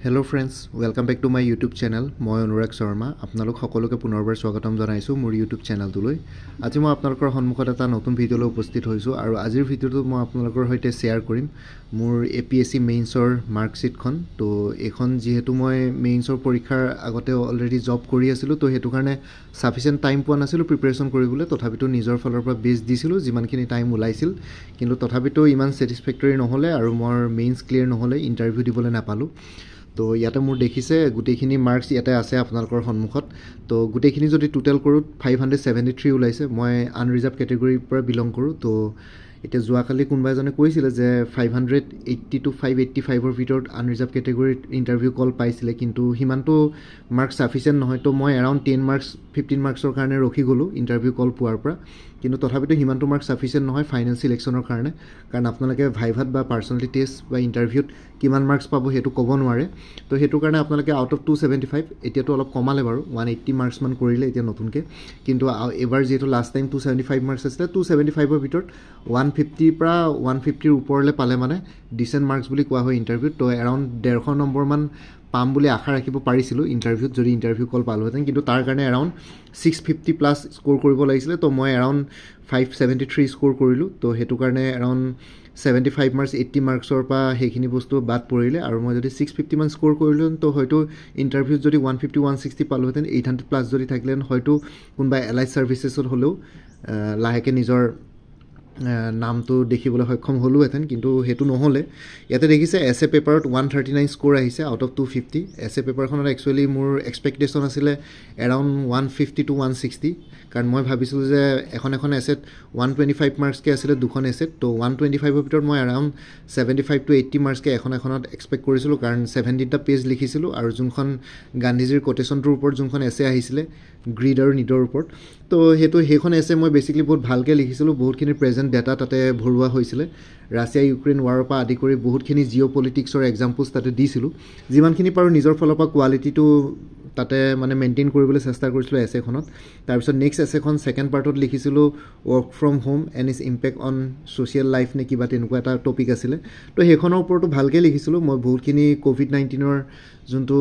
Hello friends, welcome back to my YouTube channel. মই অনুৰাগ শৰ্মা আপোনালোক সকলোকে পুনৰবাৰ স্বাগতম জনাইছো মোৰ YouTube চেনেলটোলৈ। আজি মই আপোনালোকৰ সন্মুখত এটা নতুন ভিডিঅ' লৈ উপস্থিত হৈছো আৰু আজিৰ ভিডিঅ'টো মই আপোনালোকৰ সৈতে শেয়াৰ কৰিম মোৰ APSC মেইনছৰ মাৰ্কশিটখন। তো এখন যেহেতু মই মেইনছৰ পৰীক্ষাৰ আগতে অলৰেডি জব কৰি আছিলো তো হেতু কাৰণে সাফিসিয়েন্ট টাইম পোৱা নাছিলো প্ৰিপাৰেচন কৰিবলৈ তথাপিতো নিজৰ ফলৰ পৰা বেছ দিছিলো যিমানখিনি টাইম ওলাইছিল কিন্তু তথাপিতো ইমান স্যাটিসফ্যাক্টৰি নহলে আৰু মোৰ মেইনছ ক্লিয়াৰ নহলে ইন্টাৰভিউ দিবলৈ নাপালো। তো ইয়াতে মোৰ দেখিছে গুটেখিনি মাৰ্কস ইয়াতে আছে আপোনালোকৰ সন্মুখত তো গুটেখিনি যদি টোটাল কৰো 573 ওলাইছে মই আনৰিজাৰ্ভ ক্যাটেগৰীৰ পৰা বিলং কৰো তো এটা যোৱাকালি কোনবা এজনে কৈছিল যে 580 টু 585 ৰ ভিতৰত আনৰিজাৰ্ভ ক্যাটেগৰীৰ ইন্টাৰভিউ কল পাইছিলে কিন্তু হিমানটো মাৰ্কস সাফিসিয়েন্ট নহয় তো মই अराउंड 10 মাৰ্কস 15 মাৰ্কসৰ কাৰণে ৰখি গলো ইন্টাৰভিউ কল পোৱাৰ পৰা কিন্তু তথাপিতো হিমানটো মাৰ্কস সাফিসিয়েন্ট নহয় ফাইনেল সিলেকশনৰ কাৰণে কাৰণ আপোনালোকে ভাইভাত বা পাৰ্সোনালিটি টেষ্ট বা ইন্টাৰভিউত কিমান মাৰ্কস পাব হেতু ক'ব নোৱাৰে তো হেতু কাৰণে আপোনালোকে আউট অফ 275 এতিয়াতো অলপ কমালে বাৰু 180 মাৰ্কস মান কৰিলে এতিয়া নতুনকে কিন্তু এবাৰ যেটো লাষ্ট টাইম 275 মাৰ্কস আছিল 275 ৰ ভিতৰত 150 পৰা 150 ৰ ওপৰলে পালে মানে ডিসেন্ট মাৰ্কস বুলি কোৱা হয় ইন্টাৰভিউ তো अराउंड 150 নম্বৰ মান পাম বুলি আশা ৰাখিব পাৰিছিল ইন্টাৰভিউত যদি ইন্টাৰভিউ কল পালোহেতেন কিন্তু তাৰ কাৰণে अराउंड 650 প্লাস স্কোৰ কৰিব লাগিছিল তো মই अराउंड 573 স্কোৰ কৰিলো তো হেতু কাৰণে अराउंड 75 মাৰ্কস 80 মাৰ্কসৰ পা হেখিনি বস্তু বাদ পৰিলে আৰু মই যদি 650 মান স্কোৰ কৰিলো তো হয়তো ইন্টাৰভিউত যদি 150 160 পালোহেতেন 800 প্লাস যদি থাকিলেন হয়তো কোনবা এলাইড সাৰ্ভিসেছত হলেও লাহেকে নিজৰ নামটো দেখিবলৈ সক্ষম হলুহেতেন কিন্তু হেতু নহলে ইয়াতে দেখিছে এসএ পেপাৰত 139 স্কোৰ আহিছে আউট অফ 250 এসএ পেপাৰখনত একচুয়ালি মোৰ এক্সপেক্টেশন আছিল अराउंड 150 টু 160 কাৰণ মই ভাবিছিল যে এখন এসএত 125 মাৰ্কস কে আছিল দুখন এসএত তো 125 ৰ ভিতৰত মই अराउंड 75 টু 80 মাৰ্কস কে এখনত এক্সপেক্ট কৰিছিলো কাৰণ 17 টা পেজ লিখিছিলো আৰু যোনখন গান্ধীজীৰ কোটেশনটোৰ ওপৰত যোনখন এসএ আহিছিল গ্ৰিড আৰু নিডৰ ওপৰত তো হেতু হেখন এসএ মই বেসিক্যালি বহুত ভালকে লিখিছিলো বহুতখিনি প্ৰেজেন্ট ডাটা তাতে ভৰুৱা হৈছিল ৰাছিয়া ইউক্ৰেইন ওয়াৰৰ পৰা আদি কৰি বহুতখিনি জিঅ'পলিটিক্সৰ এক্সাম্পলছ তাতে দিছিলো যিমানখিনি পাৰো নিজৰ ফলৰ পৰা কোৱালিটিটো তাতে মানে মেইনটেইন কৰিবলৈ চেষ্টা কৰিছিলো এসএখনত তাৰ পিছত নেক্সট এসএখন সেকেন্ড পাৰ্টত লিখিছিলো work from home and its impact on social life নে কিবা তেনেকুৱা এটা টপিক আছিল তো হেখনৰ ওপৰতো ভালকে লিখিছিলো মই বহুতখিনি কোভিড-19ৰ যোনটো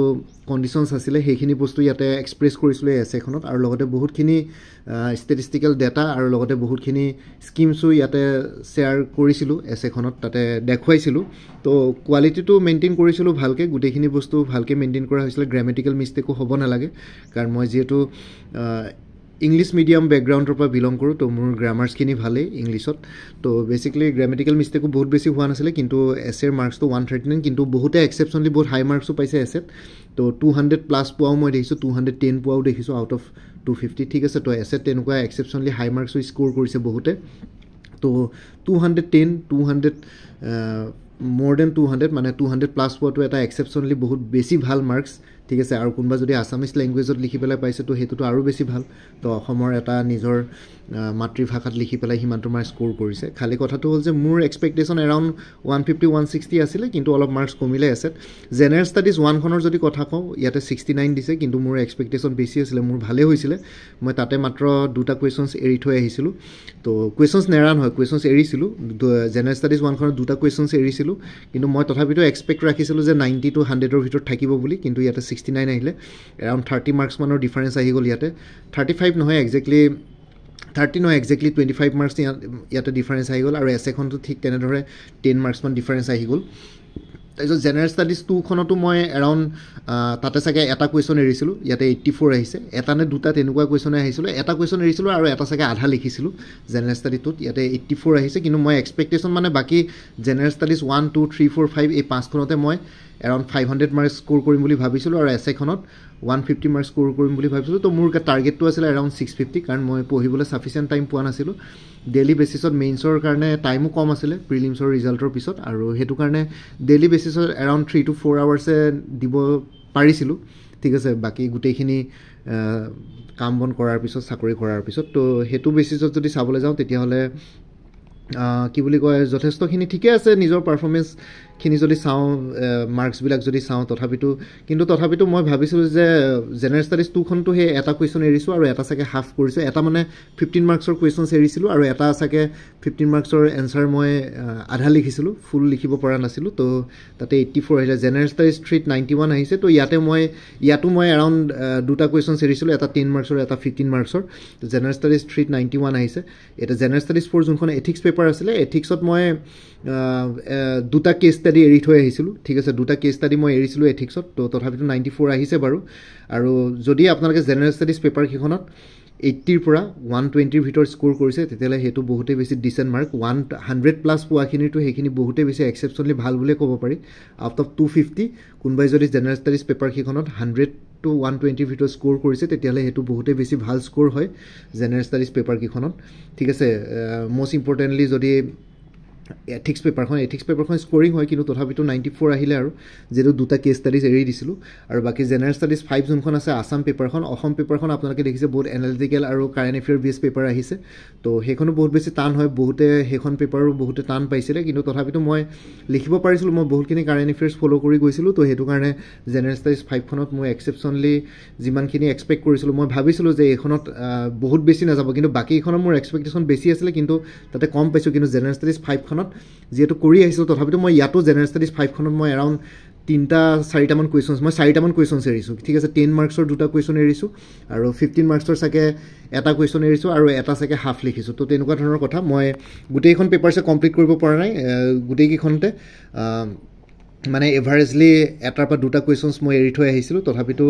কন্ডিশনছ আছিল হেখিনি বস্তু ইয়াতে এক্সপ্ৰেছ কৰিছিলো এসএখনত আৰু লগতে বহুতখিনি ষ্টেটিষ্টিক্যাল ডাটা আৰু লগতে বহুতখিনি স্কিমছো ইয়াতে শেয়াৰ কৰিছিলো এসএখনত তাতে দেখুৱাইছিলো তো কোৱালিটিটো মেইনটেইন কৰিছিলো ভালকে গুটেখিনি বস্তু ভালকে মেইনটেইন কৰা হৈছিল গ্ৰামেটিক্যাল মিস্টেকো হ'ব নালাগে কাৰণ মই যেহেতু ইংলিশ মিডিয়াম ব্যাকগ্ৰাউণ্ডৰ পৰা বিলং কৰো তো মোৰ গ্ৰামাৰ্সখিনি ভালে ইংলিশত তো বেসিক্যালি গ্ৰামেটিক্যাল মিস্টেকো বহুত বেছি হোৱা নাছিল কিন্তু এসএৰ মাৰ্কসটো 139 কিন্তু বহুতে এক্সেপশনলি বহুত হাই মাৰ্কসও পাইছে এসএত তো 200 প্লাস পোৱাও মই দেখিছো 210 পোৱাও দেখিছো আউট অফ 250 ঠিক আছে তো এসএত তেনেকুৱা এক্সেপশনলি হাই মাৰ্কসও স্কোৰ কৰিছে বহুতে তো 210 200 more than 200 মানে 200 প্লাস পোৱাটো এটা এক্সেপশনলি বহুত বেছি ভাল মাৰ্কস ঠিক আছে আৰু কোনবা যদি আসামিজ ল্যাঙ্গুৱেজত লিখি পেলাই পাইছে তো হেতুটো আৰু বেছি ভাল তো অসমৰ এটা নিজৰ মাতৃভাষাত লিখি পেলাই হিমানটো মাৰ্কস স্কোৰ কৰিছে খালি কথাটো হল যে মোৰ এক্সপেক্টেশন अराउंड 150 160 আছিল কিন্তু অলপ মাৰ্কস কমিলে আছে জেনাৰেল ষ্টাডিজ 1 খনৰ যদি কথা কও ইয়াতে 69 দিছে কিন্তু মোৰ এক্সপেক্টেশন বেছি আছিল মোৰ ভালে হৈছিল মই তাতে মাত্ৰ দুটা কোৱেশ্চনছ এৰি থৈ আহিছিলো তো কোৱেশ্চনছ নেৰান হয় কোৱেশ্চনছ এৰিছিলো জেনাৰেল ষ্টাডিজ 1 খনৰ দুটা কোৱেশ্চনছ এৰিছিলো কিন্তু মই তথাপিতো এক্সপেক্ট ৰাখিছিলো যে 90 টু 100 ৰ ভিতৰত থাকিব বুলি কিন্তু ইয়াতে 69 আহিলে अराउंड 30 মাৰ্কস মানৰ ডিফাৰেন্স আহি গল ইয়াতে 35 নহয় এক্স্যাক্টলি 30 নহয় এক্স্যাক্টলি 25 মাৰ্কস ইয়াতে ডিফাৰেন্স আহি গল আৰু এসএখনটো ঠিক তেনে ধৰে 10 মাৰ্কস মান ডিফাৰেন্স আহি গল তাইজো জেনাৰেল ষ্টাডিজ 2 খনটো মই अराउंड তাতে সাকে এটা কোৱেশ্চন এৰিছিলো ইয়াতে 84 আহিছে এটা নে দুটা তেনেকুৱা কোৱেশ্চন আহিছিল এটা কোৱেশ্চন এৰিছিলো আৰু এটা সাকে আধা লিখিছিলো জেনাৰেল ষ্টাডিজত ইয়াতে 84 আহিছে কিন্তু মই এক্সপেক্টেশন মানে বাকি জেনাৰেল ষ্টাডিজ 1 2 3 4 5 এই পাঁচ খনতে মই अराउंड 500 মাৰ্কস স্কোৰ কৰিম বুলি ভাবিছিলো আৰু এসএখনত 150 মাৰ্কস স্কোৰ কৰিম বুলি ভাবিছিলো তো মোৰ টাৰ্গেটটো আছিল अराउंड 650 কাৰণ মই পঢ়িবলৈ সাফিসিয়েন্ট টাইম পোৱা নাছিলো ডেইলি বেসিছত মেইনছৰ কাৰণে টাইমো কম আছিল প্ৰিলিমছৰ ৰিজাল্টৰ পিছত আৰু হেতু কাৰণে ডেইলি বেসিছত अराउंड 3 টু 4 আৱাৰ্ছে দিব পাৰিছিলো ঠিক আছে বাকি গুটেখিনি কাম বন কৰাৰ পিছত চাকৰি কৰাৰ পিছত তো হেতু বেসিছত যদি চাবলৈ যাও তেতিয়া হলে কি বুলি কয় যথেষ্টখিনি ঠিকে আছে নিজৰ পাৰফৰম্যান্স খিনি যদি চাওঁ মাৰ্কছবিলাক যদি চাওঁ তথাপিতো মই ভাবিছিলোঁ যে জেনেৰেল ষ্টাডিজ 2খনটো সেই এটা কুৱেশ্যন এৰিছোঁ আৰু এটা চাগে হাফ কৰিছোঁ এটা মানে 15 মাৰ্কছৰ কুৱেশ্যনছ এৰিছিলোঁ আৰু এটা চাগে 15 মাৰ্কছৰ এনচাৰ মই আধা লিখিছিলোঁ ফুল লিখিব পৰা নাছিলোঁ তো তাতে 84 আহিলে জেনেৰেল ষ্টাডিজ 3ত 91 আহিছে তো ইয়াতো মই এৰাউণ্ড দুটা কুৱেশ্যনছ এৰিছিলোঁ এটা 10 মাৰ্কছৰ এটা 15 মাৰ্কছৰ জেনেৰেল ষ্টাডিজ 3ত 91 আহিছে এটা জেনেৰেল ষ্টাডিজ 4 যোনখন এথিক্স পেপাৰ আছিলে এথিক্সত মই দুটা কেছ ষ্টাডি এৰি থৈ আহিছিলোঁ ঠিক আছে দুটা কেছ ষ্টাডি মই এৰিছিলোঁ এথিক্সত তো তথাপিতো 94 আহিছে বাৰু আৰু যদি আপোনালোকে জেনেৰেল ষ্টাডিজ পেপাৰকেইখনত 80ৰ পৰা 120ৰ ভিতৰত স্ক'ৰ কৰিছে তেতিয়াহ'লে সেইটো বহুতেই বেছি ডিচেণ্ট মাৰ্ক 100+ পোৱাখিনিতো সেইখিনি বহুতেই বেছি এক্সেপশ্যনলি ভাল বুলিয়ে ক'ব পাৰি আউট অফ 250 কোনোবাই যদি জেনেৰেল ষ্টাডিজ পেপাৰকেইখনত 100 to 120ৰ ভিতৰত স্ক'ৰ কৰিছে তেতিয়াহ'লে সেইটো বহুতেই বেছি ভাল স্ক'ৰ হয় জেনেৰেল ষ্টাডিজ পেপাৰকেইখনত ঠিক আছে মষ্ট ইম্পৰ্টেণ্টলি যদি এথিক্স পেপাৰখন স্ক'ৰিং হয় কিন্তু তথাপিতো 94 আহিলে আৰু যিহেতু দুটা কেছ ষ্টাডিজ এৰি দিছিলোঁ আৰু বাকী জেনেৰেল ষ্টাডিজ 5 যোনখন আছে আছাম পেপাৰখন অসম পেপাৰখন আপোনালোকে দেখিছে বহুত এনালিটিকেল আৰু কাৰেণ্ট এফেয়াৰ বেছ পেপাৰ আহিছে তো সেইখনো বহুত বেছি টান হয় বহুতে সেইখন পেপাৰো বহুতে টান পাইছিলে কিন্তু তথাপিতো মই লিখিব পাৰিছিলোঁ মই বহুতখিনি কাৰেণ্ট এফেয়াৰ্ছ ফ'ল' কৰি গৈছিলোঁ তো সেইটো কাৰণে জেনেৰেল ষ্টাডিজ 5খনত মই এক্সেপশ্যনলি যিমানখিনি এক্সপেক্ট কৰিছিলোঁ মই ভাবিছিলোঁ যে এইখনত বহুত বেছি নাযাব কিন্তু বাকীখনত মোৰ এক্সপেক্টেশ্যন বেছি আছিলে কিন্তু তাতে কম পাইছোঁ কিন্তু জেনেৰেল ষ্টাডিজ 5খনত যিহেতু কৰি আহিছিলোঁ তথাপিতো মই ইয়াতো জেনেৰেল ষ্টাডিজ 5খনত মই এৰাউণ্ড 3-4মান কুৱেশ্যনছ মই 4টামান কুৱেশ্যনছ এৰিছোঁ ঠিক আছে 10 মাৰ্কছৰ দুটা কুৱেশ্যন এৰিছোঁ আৰু 15 মাৰ্কছৰ চাগে এটা কুৱেশ্যন এৰিছোঁ আৰু এটা চাগে হাফ লিখিছোঁ তো তেনেকুৱা ধৰণৰ কথা মই গোটেইখন পেপাৰছে কমপ্লিট কৰিব পৰা নাই গোটেইকেইখনতে মানে এভাৰেজলি এটাৰ পৰা দুটা কুৱেশ্যনছ মই এৰি থৈ আহিছিলোঁ তথাপিতো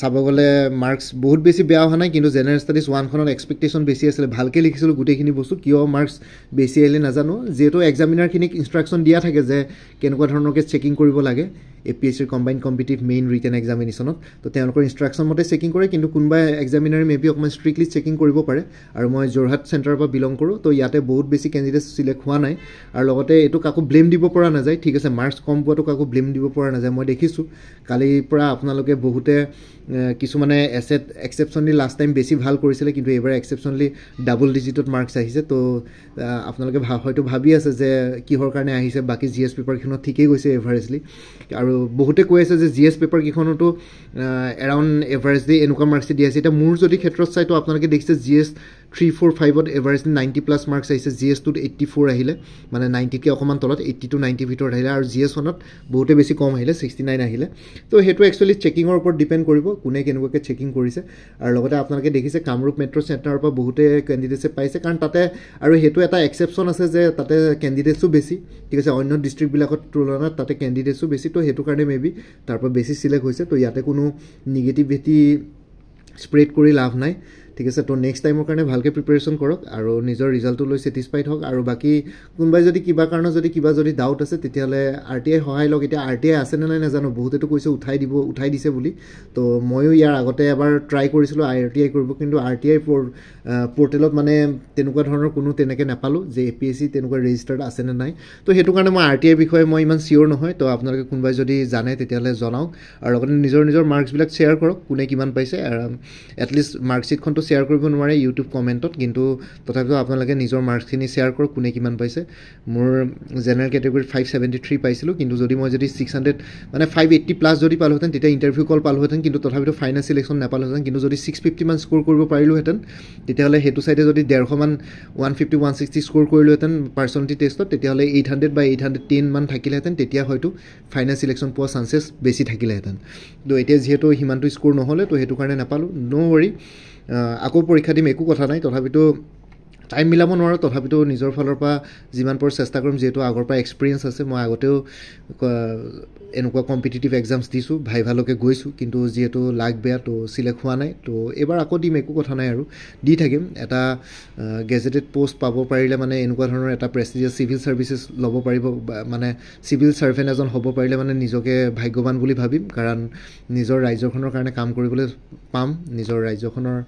চাব গ'লে মাৰ্কছ বহুত বেছি বেয়া হোৱা নাই কিন্তু জেনেৰেল ষ্টাডিজ 1খনত এক্সপেক্টেশ্যন বেছি আছিলে ভালকৈ লিখিছিলোঁ গোটেইখিনি বস্তু কিয় মাৰ্কছ বেছি আহিলে নাজানো যিহেতু এক্সামিনাৰখিনিক ইনষ্ট্ৰাকশ্যন দিয়া থাকে যে কেনেকুৱা ধৰণৰকৈ চেকিং কৰিব লাগে APSCৰ কম্বাইণ্ড কম্পিটিটিভ মেইন ৰিটেন এক্সামিনেশ্যনত তো তেওঁলোকৰ ইনষ্ট্ৰাকশ্যন মতে চেকিং কৰে কিন্তু কোনোবা এক্সামিনাৰে মেবি অকণমান ষ্ট্ৰিক্টলি চেকিং কৰিব পাৰে আৰু মই যোৰহাট চেণ্টাৰৰ পৰা বিলং কৰোঁ তো ইয়াতে বহুত বেছি কেণ্ডিডেটছ চিলেক্ট হোৱা নাই আৰু লগতে এইটো কাকো ব্লেম দিব পৰা নাযায় ঠিক আছে মাৰ্কছ কম পোৱাটো কাকো ব্লেম দিব পৰা নাযায় মই দেখিছোঁ কালিৰ পৰা আপোনালোকে বহুতে কিছুমানে এক্সেপশ্যনলি লাষ্ট টাইম বেছি ভাল কৰিছিলে কিন্তু এইবাৰ এক্সেপশ্যনলি ডাবল ডিজিটত মাৰ্কছ আহিছে তো আপোনালোকে হয়তো ভাবি আছে যে কিহৰ কাৰণে আহিছে বাকী GS পেপাৰকেইখনত ঠিকেই গৈছে এভাৰেজলি আৰু বহুতে কৈ আছে যে GS পেপাৰকেইখনতো এৰাউণ্ড এভাৰেজলি এনেকুৱা মাৰ্কছ দি আছে এতিয়া মোৰ যদি ক্ষেত্ৰত চাই তো আপোনালোকে দেখিছে GS 3-4-5ত এভাৰেজলি 90+ মাৰ্কছ আহিছে GS2ত 84 আহিলে মানে 90তকৈ অকণমান তলত 80 to 90 ভিতৰত আহিলে আৰু GS1ত বহুতে বেছি কম আহিলে 69 আহিলে তো সেইটো একচুৱেলি চেকিঙৰ ওপৰত ডিপেণ্ড কৰিব কোনে কেনেকুৱাকৈ চেকিং কৰিছে আৰু লগতে আপোনালোকে দেখিছে কামৰূপ মেট্ৰ' চেণ্টাৰৰ পৰা বহুতে কেণ্ডিডেটছে পাইছে কাৰণ তাতে আৰু সেইটো এটা এক্সেপশ্যন আছে যে তাতে কেণ্ডিডেটছো বেছি ঠিক আছে অন্য ডিষ্ট্ৰিক্টবিলাকত তুলনাত তাতে কেণ্ডিডেটছো বেছি তো সেইটো কাৰণে মেবি তাৰ পৰা বেছি চিলেক্ট হৈছে তো ইয়াতে কোনো নিগেটিভিটি স্প্ৰেড কৰি লাভ নাই ঠিক আছে তো নেক্সট টাইমৰ কাৰণে ভালকৈ প্ৰিপেৰেশ্যন কৰক আৰু নিজৰ ৰিজাল্টটো লৈ ছেটিছফাইড হওক আৰু বাকী কোনোবাই যদি কিবা কাৰণত যদি ডাউট আছে তেতিয়াহ'লে RTI সহায় লওক এতিয়া RTI আছে নে নাই নাজানো বহুতেতো কৈছে উঠাই দিছে বুলি তো ময়ো ইয়াৰ আগতে এবাৰ ট্ৰাই কৰিছিলোঁ RTI কৰিব কিন্তু RTI পৰ্টেলত মানে তেনেকুৱা ধৰণৰ কোনো তেনেকৈ নাপালোঁ যে APSC তেনেকুৱা ৰেজিষ্টাৰ্ড আছে নে নাই তো সেইটো কাৰণে মই RTI বিষয়ে মই ইমান চিয়'ৰ নহয় তো আপোনালোকে কোনোবাই যদি জানে তেতিয়াহ'লে জনাওক আৰু লগতে নিজৰ মাৰ্কছবিলাক শ্বেয়াৰ কৰক কোনে কিমান পাইছে এটলিষ্ট মাৰ্কশ্বিটখনটো শ্বেয়াৰ কৰিব নোৱাৰে ইউটিউব কমেণ্টত কিন্তু তথাপিও আপোনালোকে নিজৰ মাৰ্কছখিনি শ্বেয়াৰ কৰক কোনে কিমান পাইছে মোৰ জেনেৰেল কেটেগৰীত 573 পাইছিলোঁ কিন্তু যদি মই 600 মানে 580+ যদি পালোহেঁতেন তেতিয়া ইণ্টাৰভিউ কল পালোহেঁতেন কিন্তু তথাপিতো ফাইনেল চিলেকশ্যন নাপালোহেঁতেন কিন্তু যদি 650মান স্ক'ৰ কৰিব পাৰিলোহেঁতেন তেতিয়াহ'লে সেইটো চাইডে যদি 150মান 150-160 স্ক'ৰ কৰিলোহেঁতেন পাৰ্চনেলিটি টেষ্টত তেতিয়াহ'লে 800 বা 810মান থাকিলেহেঁতেন তেতিয়া হয়তো ফাইনেল চিলেকশ্যন পোৱা চান্সেছ বেছি থাকিলেহেঁতেন তো এতিয়া যিহেতু সিমানটো স্ক'ৰ নহ'লে তো সেইটো কাৰণে নাপালোঁ ন' ৱৰি আকৌ পৰীক্ষা দিম একো কথা নাই তথাপিতো টাইম মিলাব নোৱাৰোঁ তথাপিতো নিজৰ ফালৰ পৰা যিমান পাৰোঁ চেষ্টা কৰিম যিহেতু আগৰ পৰা এক্সপিৰিয়েঞ্চ আছে মই আগতেও এনেকুৱা কম্পিটিটিভ এক্সামছ দিছোঁ ভালকৈ গৈছোঁ কিন্তু যিহেতু লাক বেয়া তো চিলেক্ট হোৱা নাই তো এইবাৰ আকৌ দিম একো কথা নাই আৰু দি থাকিম এটা গেজেটেড পষ্ট পাব পাৰিলে মানে এনেকুৱা ধৰণৰ এটা প্ৰেষ্টিজিয়াছ চিভিল ছাৰ্ভিচেছ ল'ব পাৰিব মানে চিভিল ছাৰ্ভেণ্ট এজন হ'ব পাৰিলে মানে নিজকে ভাগ্যৱান বুলি ভাবিম কাৰণ নিজৰ ৰাজ্যখনৰ কাৰণে কাম কৰিবলৈ পাম নিজৰ ৰাজ্যখনৰ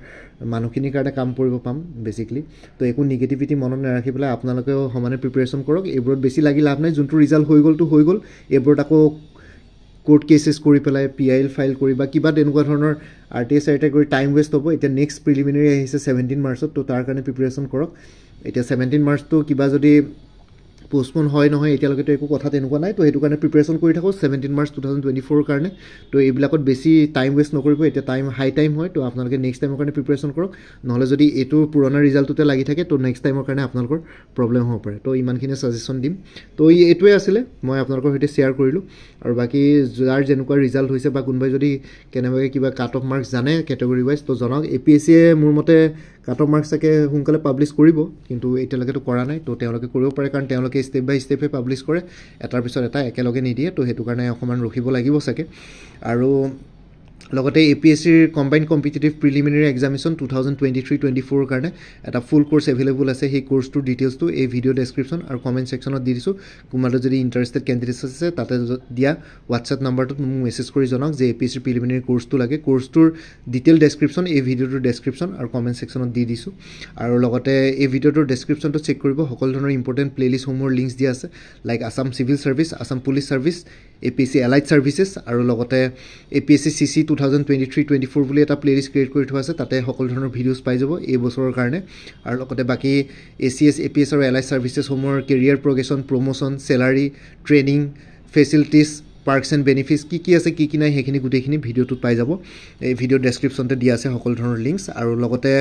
মানুহখিনিৰ কাৰণে কাম কৰিব পাম বেচিকলি তো একো নিগেটিভিটি মনত নাৰাখি পেলাই আপোনালোকেও সমানে প্ৰিপেৰেশ্যন কৰক এইবোৰত বেছি লাগি লাভ নাই যোনটো ৰিজাল্ট হৈ গ'ল এইবোৰত আকৌ কোৰ্ট কেছেছ কৰি পেলাই PIL ফাইল কৰি বা কিবা তেনেকুৱা ধৰণৰ RTI কৰি টাইম ৱেষ্ট হ'ব এতিয়া নেক্সট প্ৰিলিমিনাৰী আহিছে 17 মাৰ্চত তো তাৰ কাৰণে প্ৰিপেৰেশ্যন কৰক এতিয়া 17 মাৰ্চটো কিবা যদি পোষ্টপন হয় নহয় এতিয়ালৈকেতো একো কথা তেনেকুৱা নাই তো সেইটো কাৰণে প্ৰিপেৰেশ্যন কৰি থাকোঁ 17 মাৰ্চ 2024 কাৰণে তো এইবিলাকত বেছি টাইম ৱেষ্ট নকৰিব এতিয়া হাই টাইম হয় তো আপোনালোকে নেক্সট টাইমৰ কাৰণে প্ৰিপেৰেশ্যন কৰক নহ'লে যদি এইটো পুৰণা ৰিজাল্টটোতে লাগি থাকে তো নেক্সট টাইমৰ কাৰণে আপোনালোকৰ প্ৰব্লেম হ'ব পাৰে তো ইমানখিনি ছাজেশ্যন দিম তো এইটোৱে আছিলে মই আপোনালোকৰ সৈতে শ্বেয়াৰ কৰিলোঁ আৰু বাকী যাৰ যেনেকুৱা ৰিজাল্ট হৈছে বা কোনোবাই যদি কেনেবাকৈ কিবা কাট অফ মাৰ্কছ জানে কেটেগৰী ৱাইজ তো জনাওক APSCয়ে মোৰ মতে কাট অফ মাৰ্কছ চাগে সোনকালে পাব্লিছ কৰিব কিন্তু এতিয়ালৈকেতো কৰা নাই তো তেওঁলোকে কৰিব পাৰে কাৰণ তেওঁলোকে ষ্টেপ বাই ষ্টেপে পাব্লিছ কৰে এটাৰ পিছত এটা একেলগে নিদিয়ে তো সেইটো কাৰণে অকণমান ৰখিব লাগিব চাগে আৰু লগতে APSCৰ কম্বাইণ্ড কম্পিটিটিভ প্ৰিলিমিনাৰী এক্সামিনেশ্যন 2023-24 কাৰণে এটা ফুল কোৰ্ছ এভেইলেবল আছে সেই কোৰ্ছটোৰ ডিটেইলছটো এই ভিডিঅ' ডেছক্ৰিপশ্যন আৰু কমেণ্ট ছেকশ্যনত দি দিছোঁ কোনোবাটো যদি ইণ্টাৰেষ্টেড কেণ্ডিডেটছ আছে তাতে দিয়া হোৱাটছএপ নাম্বাৰটোত মোক মেছেজ কৰি জনাওক যে APSCৰ প্ৰিলিমিনাৰী কোৰ্ছটো লাগে কোৰ্ছটোৰ ডিটেইল ডেছক্ৰিপশ্যন এই ভিডিঅ'টোৰ ডেছক্ৰিপশ্যন আৰু কমেণ্ট ছেকশ্যনত দি দিছোঁ আৰু লগতে এই ভিডিঅ'টোৰ ডেছক্ৰিপশ্যনটো চেক কৰিব সকলো ধৰণৰ ইম্পৰ্টেণ্ট প্লেলিষ্টসমূহৰ লিংকছ দিয়া আছে like Assam civil service Assam police service APSC allied services আৰু লগতে APSC CC 2023-24 বুলি এটা প্লেলিষ্ট ক্ৰিয়েট কৰি থোৱা আছে তাতে সকলো ধৰণৰ ভিডিঅ'ছ পাই যাব এই বছৰৰ কাৰণে আৰু লগতে বাকী ACS APS আৰু এলাইড ছাৰ্ভিচেছসমূহৰ career progression promotion salary training facilities perks and benefits কি আছে কি নাই সেইখিনি গোটেইখিনি ভিডিঅ'টোত পাই যাব এই ভিডিঅ' ডেছক্ৰিপশ্যনতে দিয়া আছে সকলো ধৰণৰ লিংকছ আৰু লগতে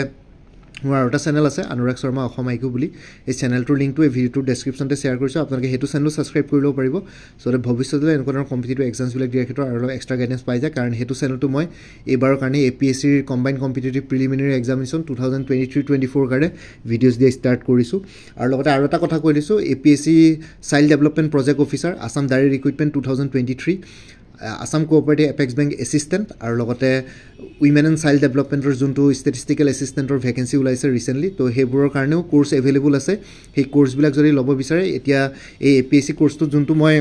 মোৰ আৰু এটা চেনেল আছে অনুৰাগ শৰ্মা অসম আইকিউ বুলি এই চেনেলটোৰ লিংকটো এই ভিডিঅ'টোৰ ডেছক্ৰিপশ্যনতে শ্বেয়াৰ কৰিছোঁ আপোনালোকে সেইটো চেনেলো ছাবস্ক্ৰাইব কৰি ল'ব পাৰিব চ' ভৱিষ্যতলৈ এনেকুৱা ধৰণৰ কম্পিটিটিভ এক্সামছবিলাক দিয়াৰ ক্ষেত্ৰত আৰু অলপ এক্সট্ৰা গাইডেঞ্চ পাই যায় কাৰণ সেইটো চেনেলটো মই এইবাৰৰ কাৰণে APSCৰ কম্বাইণ্ড কম্পিটিটিভ প্ৰিলিমিনাৰী এক্সামিনেশ্যন 2023-24 কাৰণে ভিডিঅ'ছ দিয়া ষ্টাৰ্ট কৰিছোঁ আৰু লগতে আৰু এটা কথা কৈ দিছোঁ APSC child development project officer Assam diary recruitment 2023 Assam cooperative apex bank assistant আৰু লগতে উইমেন এণ্ড চাইল্ড ডেভেলপমেণ্টৰ যোনটো ষ্টেটিষ্টিকেল এছিষ্টেণ্টৰ ভেকেঞ্চি ওলাইছে ৰিচেণ্টলি তো সেইবোৰৰ কাৰণেও কোৰ্ছ এভেইলেবল আছে সেই কোৰ্ছবিলাক যদি ল'ব বিচাৰে এতিয়া এই APSC কোৰ্ছটোত যোনটো মই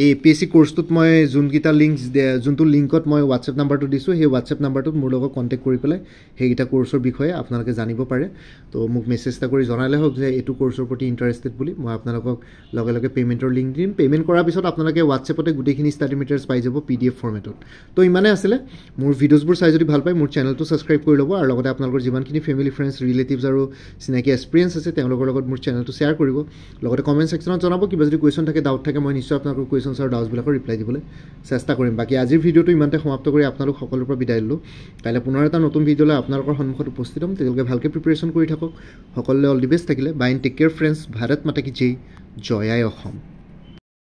এই APSC কোৰ্ছটোত মই যোনকেইটা লিংকছ যোনটো লিংকত মই হোৱাটছএপ নাম্বাৰটো দিছোঁ সেই হোৱাটছএপ নাম্বাৰটোত মোৰ লগত কণ্টেক্ট কৰি পেলাই সেইকেইটা কোৰ্ছৰ বিষয়ে আপোনালোকে জানিব পাৰে তো মোক মেছেজ এটা কৰি জনালে হওক যে এইটো কোৰ্ছৰ প্ৰতি ইণ্টাৰেষ্টেড বুলি মই আপোনালোকক লগে লগে পে'মেণ্টৰ লিংক দিম পে'মেণ্ট কৰাৰ পিছত আপোনালোকে হোৱাটছএপতে গোটেইখিনি ষ্টাডি মেটেৰিয়েলছ পাই যাব PDF ফৰ্মেটত তো ইমানেই আছিলে মোৰ ভিডিঅ'ছবোৰ চাই যদি ভাল পায় মোৰ চেনেলটো ছাবস্ক্ৰাইব কৰি ল'ব আৰু লগতে আপোনালোকৰ যিমানখিনি ফেমিলি ফ্ৰেণ্ডছ ৰিলেটিভছ আৰু চিনাকি এক্সপিৰিয়েঞ্চ আছে তেওঁলোকৰ লগত মোৰ চেনেলটো শ্বেয়াৰ কৰিব লগতে কমেণ্ট ছেকশ্যনত জনাব কিবা যদি কুৱেশ্যন থাকে ডাউট থাকে মই নিশ্চয় আপোনালোকৰ কুৱেশ্যনছ আৰু ডাউটছবিলাকৰ ৰিপ্লাই দিবলৈ চেষ্টা কৰিম বাকী আজিৰ ভিডিঅ'টো ইমানতে সমাপ্ত কৰি আপোনালোক সকলোৰ পৰা বিদায় দিলোঁ কাইলৈ পুনৰ এটা নতুন ভিডিঅ' লৈ আপোনালোকৰ সন্মুখত উপস্থিত হ'ম তেওঁলোকে ভালকৈ প্ৰিপেৰেশ্যন কৰি থাকক সকলোলৈ অল দি বেষ্ট থাকিলে bye and take care friends Bharat Mata কি জয় জয় আই অসম